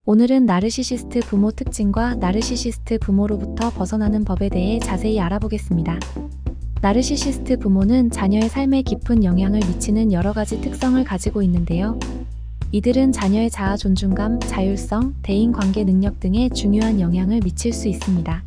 오늘은 나르시시스트 부모 특징과 나르시시스트 부모로부터 벗어나는 법에 대해 자세히 알아보겠습니다. 나르시시스트 부모는 자녀의 삶에 깊은 영향을 미치는 여러 가지 특성을 가지고 있는데요. 이들은 자녀의 자아 존중감, 자율성, 대인관계 능력 등에 중요한 영향을 미칠 수 있습니다.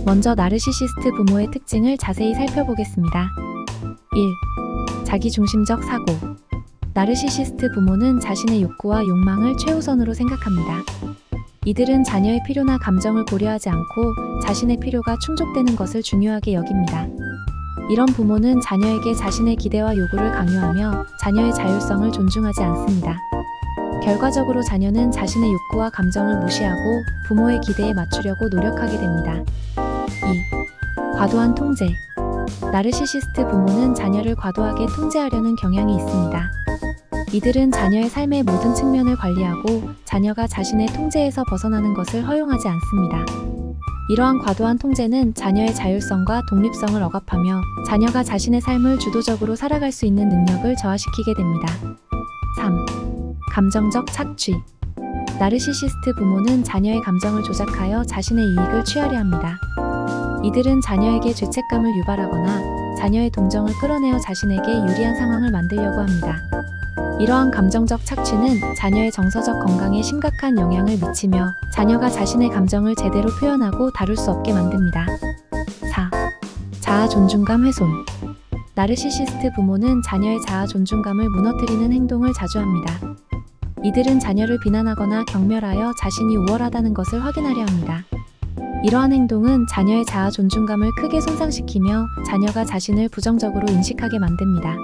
먼저 나르시시스트 부모의 특징을 자세히 살펴보겠습니다. 1. 자기중심적 사고. 나르시시스트 부모는 자신의 욕구와 욕망을 최우선으로 생각합니다. 이들은 자녀의 필요나 감정을 고려하지 않고 자신의 필요가 충족되는 것을 중요하게 여깁니다. 이런 부모는 자녀에게 자신의 기대와 요구를 강요하며 자녀의 자율성을 존중하지 않습니다. 결과적으로 자녀는 자신의 욕구와 감정을 무시하고 부모의 기대에 맞추려고 노력하게 됩니다. 2. 과도한 통제. 나르시시스트 부모는 자녀를 과도하게 통제하려는 경향이 있습니다. 이들은 자녀의 삶의 모든 측면을 관리하고 자녀가 자신의 통제에서 벗어나는 것을 허용하지 않습니다. 이러한 과도한 통제는 자녀의 자율성과 독립성을 억압하며 자녀가 자신의 삶을 주도적으로 살아갈 수 있는 능력을 저하시키게 됩니다. 3. 감정적 착취. 나르시시스트 부모는 자녀의 감정을 조작하여 자신의 이익을 취하려 합니다. 이들은 자녀에게 죄책감을 유발하거나 자녀의 동정을 끌어내어 자신에게 유리한 상황을 만들려고 합니다. 이러한 감정적 착취는 자녀의 정서적 건강에 심각한 영향을 미치며 자녀가 자신의 감정을 제대로 표현하고 다룰 수 없게 만듭니다. 4. 자아 존중감 훼손. 나르시시스트 부모는 자녀의 자아 존중감을 무너뜨리는 행동을 자주 합니다. 이들은 자녀를 비난하거나 경멸하여 자신이 우월하다는 것을 확인하려 합니다. 이러한 행동은 자녀의 자아 존중감을 크게 손상시키며 자녀가 자신을 부정적으로 인식하게 만듭니다.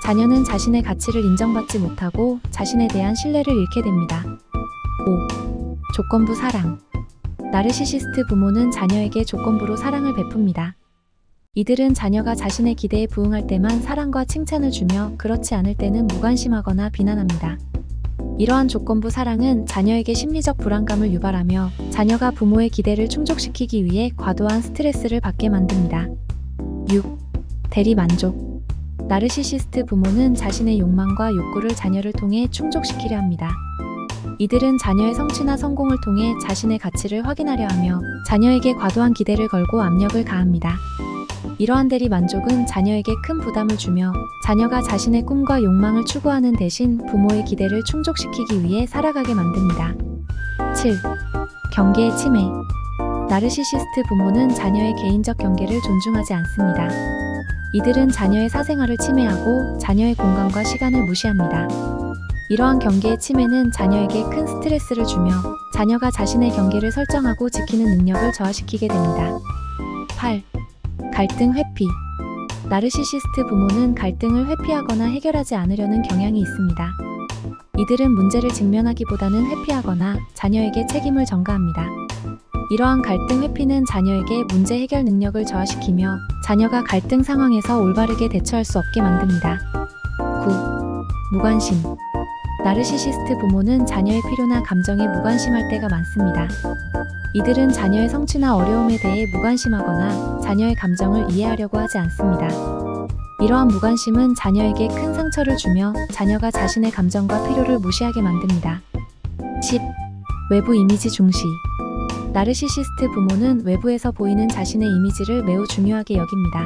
자녀는 자신의 가치를 인정받지 못하고 자신에 대한 신뢰를 잃게 됩니다. 5. 조건부 사랑. 나르시시스트 부모는 자녀에게 조건부로 사랑을 베풉니다. 이들은 자녀가 자신의 기대에 부응할 때만 사랑과 칭찬을 주며 그렇지 않을 때는 무관심하거나 비난합니다. 이러한 조건부 사랑은 자녀에게 심리적 불안감을 유발하며 자녀가 부모의 기대를 충족시키기 위해 과도한 스트레스를 받게 만듭니다. 6. 대리만족. 나르시시스트 부모는 자신의 욕망과 욕구를 자녀를 통해 충족시키려 합니다. 이들은 자녀의 성취나 성공을 통해 자신의 가치를 확인하려 하며 자녀에게 과도한 기대를 걸고 압력을 가합니다. 이러한 대리만족은 자녀에게 큰 부담을 주며 자녀가 자신의 꿈과 욕망을 추구하는 대신 부모의 기대를 충족시키기 위해 살아가게 만듭니다. 7. 경계의 침해. 나르시시스트 부모는 자녀의 개인적 경계를 존중하지 않습니다. 이들은 자녀의 사생활을 침해하고 자녀의 공간과 시간을 무시합니다. 이러한 경계의 침해는 자녀에게 큰 스트레스를 주며 자녀가 자신의 경계를 설정하고 지키는 능력을 저하시키게 됩니다. 8. 갈등 회피. 나르시시스트 부모는 갈등을 회피하거나 해결하지 않으려는 경향이 있습니다. 이들은 문제를 직면하기보다는 회피하거나 자녀에게 책임을 전가합니다. 이러한 갈등 회피는 자녀에게 문제 해결 능력을 저하시키며 자녀가 갈등 상황에서 올바르게 대처할 수 없게 만듭니다. 9. 무관심. 나르시시스트 부모는 자녀의 필요나 감정에 무관심할 때가 많습니다. 이들은 자녀의 성취나 어려움에 대해 무관심하거나 자녀의 감정을 이해하려고 하지 않습니다. 이러한 무관심은 자녀에게 큰 상처를 주며 자녀가 자신의 감정과 필요를 무시하게 만듭니다. 10. 외부 이미지 중시. 나르시시스트 부모는 외부에서 보이는 자신의 이미지를 매우 중요하게 여깁니다.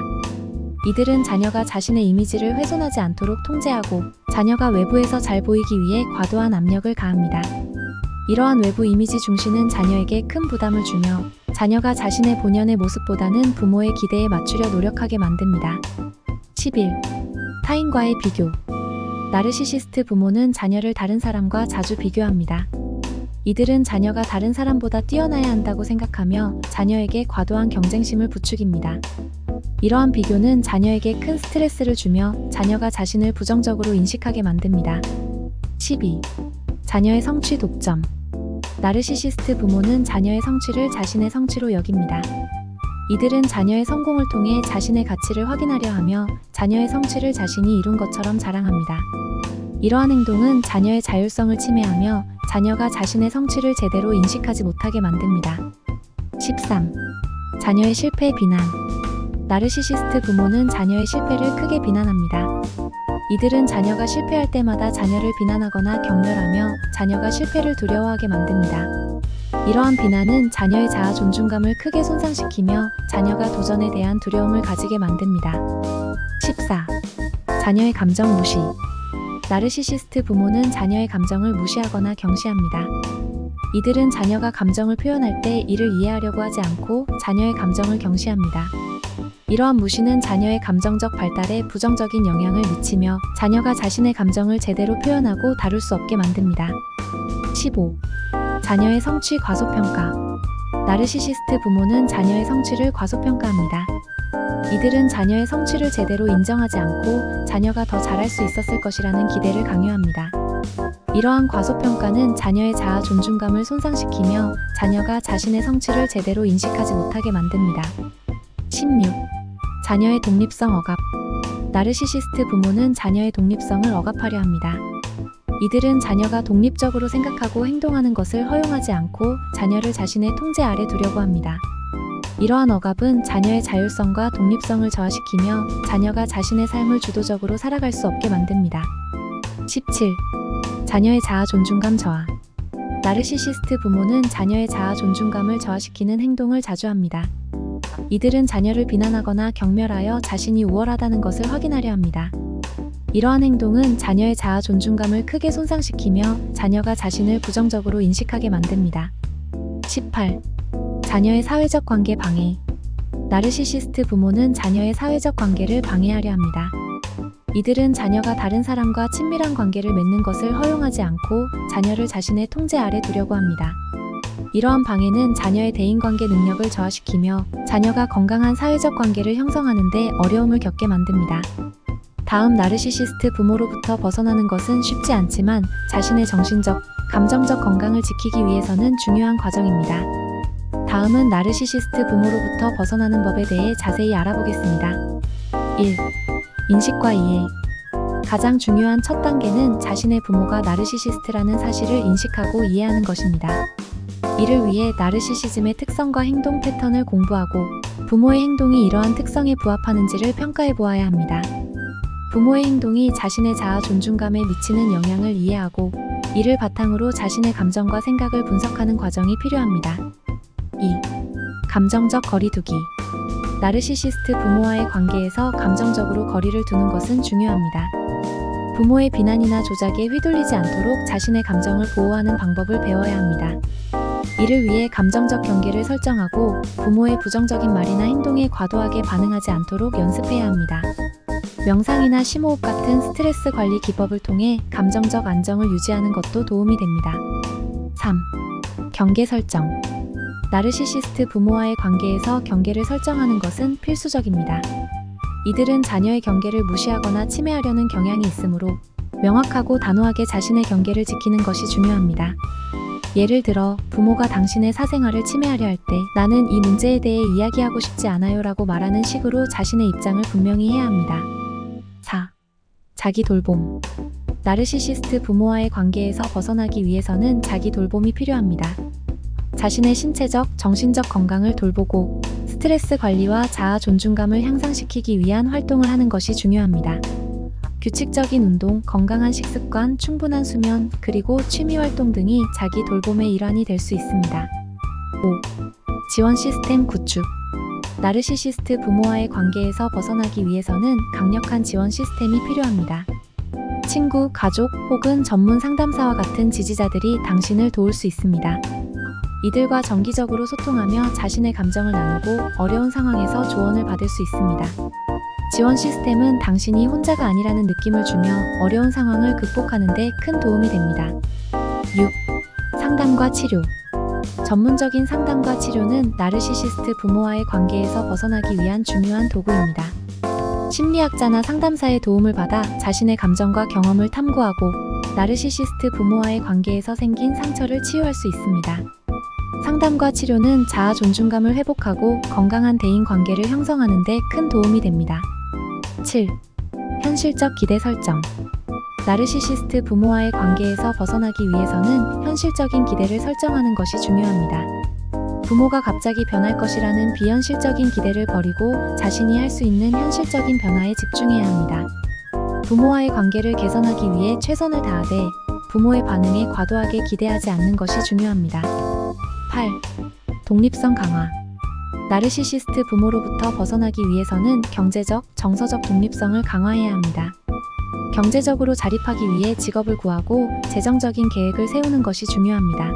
이들은 자녀가 자신의 이미지를 훼손하지 않도록 통제하고 자녀가 외부에서 잘 보이기 위해 과도한 압력을 가합니다. 이러한 외부 이미지 중시는 자녀에게 큰 부담을 주며 자녀가 자신의 본연의 모습보다는 부모의 기대에 맞추려 노력하게 만듭니다. 11. 타인과의 비교. 나르시시스트 부모는 자녀를 다른 사람과 자주 비교합니다. 이들은 자녀가 다른 사람보다 뛰어나야 한다고 생각하며 자녀에게 과도한 경쟁심을 부추깁니다. 이러한 비교는 자녀에게 큰 스트레스를 주며 자녀가 자신을 부정적으로 인식하게 만듭니다. 12. 자녀의 성취 독점. 나르시시스트 부모는 자녀의 성취를 자신의 성취로 여깁니다. 이들은 자녀의 성공을 통해 자신의 가치를 확인하려 하며 자녀의 성취를 자신이 이룬 것처럼 자랑합니다. 이러한 행동은 자녀의 자율성을 침해하며 자녀가 자신의 성취를 제대로 인식하지 못하게 만듭니다. 13. 자녀의 실패 비난. 나르시시스트 부모는 자녀의 실패를 크게 비난합니다. 이들은 자녀가 실패할 때마다 자녀를 비난하거나 경멸하며 자녀가 실패를 두려워하게 만듭니다. 이러한 비난은 자녀의 자아 존중감을 크게 손상시키며 자녀가 도전에 대한 두려움을 가지게 만듭니다. 14. 자녀의 감정 무시. 나르시시스트 부모는 자녀의 감정을 무시하거나 경시합니다. 이들은 자녀가 감정을 표현할 때 이를 이해하려고 하지 않고 자녀의 감정을 경시합니다. 이러한 무시는 자녀의 감정적 발달에 부정적인 영향을 미치며 자녀가 자신의 감정을 제대로 표현하고 다룰 수 없게 만듭니다. 15. 자녀의 성취 과소평가. 나르시시스트 부모는 자녀의 성취를 과소평가합니다. 이들은 자녀의 성취를 제대로 인정하지 않고 자녀가 더 잘할 수 있었을 것이라는 기대를 강요합니다. 이러한 과소평가는 자녀의 자아 존중감을 손상시키며 자녀가 자신의 성취를 제대로 인식하지 못하게 만듭니다. 16. 자녀의 독립성 억압. 나르시시스트 부모는 자녀의 독립성을 억압하려 합니다. 이들은 자녀가 독립적으로 생각하고 행동하는 것을 허용하지 않고 자녀를 자신의 통제 아래 두려고 합니다. 이러한 억압은 자녀의 자율성과 독립성을 저하시키며 자녀가 자신의 삶을 주도적으로 살아갈 수 없게 만듭니다. 17. 자녀의 자아 존중감 저하. 나르시시스트 부모는 자녀의 자아 존중감을 저하시키는 행동을 자주 합니다. 이들은 자녀를 비난하거나 경멸하여 자신이 우월하다는 것을 확인하려 합니다. 이러한 행동은 자녀의 자아 존중감을 크게 손상시키며 자녀가 자신을 부정적으로 인식하게 만듭니다. 18. 자녀의 사회적 관계 방해. 나르시시스트 부모는 자녀의 사회적 관계를 방해하려 합니다. 이들은 자녀가 다른 사람과 친밀한 관계를 맺는 것을 허용하지 않고 자녀를 자신의 통제 아래 두려고 합니다. 이러한 방해는 자녀의 대인관계 능력을 저하시키며 자녀가 건강한 사회적 관계를 형성하는 데 어려움을 겪게 만듭니다. 다음 나르시시스트 부모로부터 벗어나는 것은 쉽지 않지만 자신의 정신적, 감정적 건강을 지키기 위해서는 중요한 과정입니다. 다음은 나르시시스트 부모로부터 벗어나는 법에 대해 자세히 알아보겠습니다. 1. 인식과 이해. 가장 중요한 첫 단계는 자신의 부모가 나르시시스트라는 사실을 인식하고 이해하는 것입니다. 이를 위해 나르시시즘의 특성과 행동 패턴을 공부하고 부모의 행동이 이러한 특성에 부합하는지를 평가해 보아야 합니다. 부모의 행동이 자신의 자아 존중감에 미치는 영향을 이해하고 이를 바탕으로 자신의 감정과 생각을 분석하는 과정이 필요합니다. 2. 감정적 거리두기. 나르시시스트 부모와의 관계에서 감정적으로 거리를 두는 것은 중요합니다. 부모의 비난이나 조작에 휘둘리지 않도록 자신의 감정을 보호하는 방법을 배워야 합니다. 이를 위해 감정적 경계를 설정하고 부모의 부정적인 말이나 행동에 과도하게 반응하지 않도록 연습해야 합니다. 명상이나 심호흡 같은 스트레스 관리 기법을 통해 감정적 안정을 유지하는 것도 도움이 됩니다. 3. 경계 설정. 나르시시스트 부모와의 관계에서 경계를 설정하는 것은 필수적입니다. 이들은 자녀의 경계를 무시하거나 침해하려는 경향이 있으므로 명확하고 단호하게 자신의 경계를 지키는 것이 중요합니다. 예를 들어 부모가 당신의 사생활을 침해하려 할 때 나는 이 문제에 대해 이야기하고 싶지 않아요 라고 말하는 식으로 자신의 입장을 분명히 해야 합니다. 4. 자기 돌봄. 나르시시스트 부모와의 관계에서 벗어나기 위해서는 자기 돌봄이 필요합니다. 자신의 신체적, 정신적 건강을 돌보고 스트레스 관리와 자아 존중감을 향상시키기 위한 활동을 하는 것이 중요합니다. 규칙적인 운동, 건강한 식습관, 충분한 수면, 그리고 취미 활동 등이 자기 돌봄의 일환이 될 수 있습니다. 5. 지원 시스템 구축. 나르시시스트 부모와의 관계에서 벗어나기 위해서는 강력한 지원 시스템이 필요합니다. 친구, 가족 혹은 전문 상담사와 같은 지지자들이 당신을 도울 수 있습니다. 이들과 정기적으로 소통하며 자신의 감정을 나누고 어려운 상황에서 조언을 받을 수 있습니다. 지원 시스템은 당신이 혼자가 아니라는 느낌을 주며 어려운 상황을 극복하는 데 큰 도움이 됩니다. 6. 상담과 치료. 전문적인 상담과 치료는 나르시시스트 부모와의 관계에서 벗어나기 위한 중요한 도구입니다. 심리학자나 상담사의 도움을 받아 자신의 감정과 경험을 탐구하고 나르시시스트 부모와의 관계에서 생긴 상처를 치유할 수 있습니다. 상담과 치료는 자아 존중감을 회복하고 건강한 대인 관계를 형성하는 데 큰 도움이 됩니다. 7. 현실적 기대 설정. 나르시시스트 부모와의 관계에서 벗어나기 위해서는 현실적인 기대를 설정하는 것이 중요합니다. 부모가 갑자기 변할 것이라는 비현실적인 기대를 버리고 자신이 할 수 있는 현실적인 변화에 집중해야 합니다. 부모와의 관계를 개선하기 위해 최선을 다하되 부모의 반응에 과도하게 기대하지 않는 것이 중요합니다. 8. 독립성 강화. 나르시시스트 부모로부터 벗어나기 위해서는 경제적, 정서적 독립성을 강화해야 합니다. 경제적으로 자립하기 위해 직업을 구하고 재정적인 계획을 세우는 것이 중요합니다.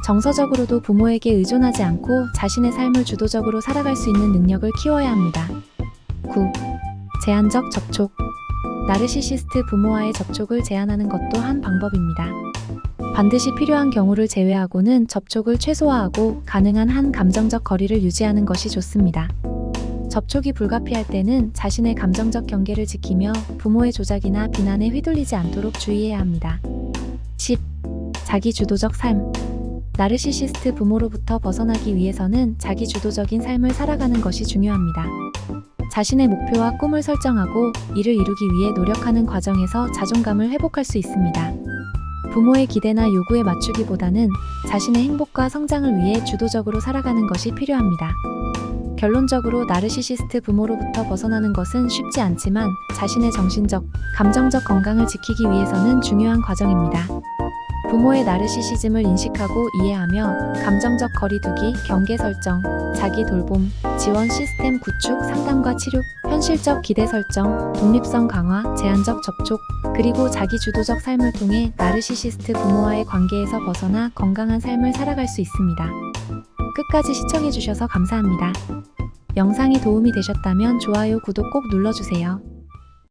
정서적으로도 부모에게 의존하지 않고 자신의 삶을 주도적으로 살아갈 수 있는 능력을 키워야 합니다. 9. 제한적 접촉. 나르시시스트 부모와의 접촉을 제한하는 것도 한 방법입니다. 반드시 필요한 경우를 제외하고는 접촉을 최소화하고 가능한 한 감정적 거리를 유지하는 것이 좋습니다. 접촉이 불가피할 때는 자신의 감정적 경계를 지키며 부모의 조작이나 비난에 휘둘리지 않도록 주의해야 합니다. 10. 자기주도적 삶. 나르시시스트 부모로부터 벗어나기 위해서는 자기주도적인 삶을 살아가는 것이 중요합니다. 자신의 목표와 꿈을 설정하고 이를 이루기 위해 노력하는 과정에서 자존감을 회복할 수 있습니다. 부모의 기대나 요구에 맞추기보다는 자신의 행복과 성장을 위해 주도적으로 살아가는 것이 필요합니다. 결론적으로 나르시시스트 부모로부터 벗어나는 것은 쉽지 않지만 자신의 정신적, 감정적 건강을 지키기 위해서는 중요한 과정입니다. 부모의 나르시시즘을 인식하고 이해하며 감정적 거리두기, 경계 설정, 자기 돌봄, 지원 시스템 구축, 상담과 치료, 현실적 기대 설정, 독립성 강화, 제한적 접촉, 그리고 자기 주도적 삶을 통해 나르시시스트 부모와의 관계에서 벗어나 건강한 삶을 살아갈 수 있습니다. 끝까지 시청해주셔서 감사합니다. 영상이 도움이 되셨다면 좋아요, 구독 꼭 눌러주세요.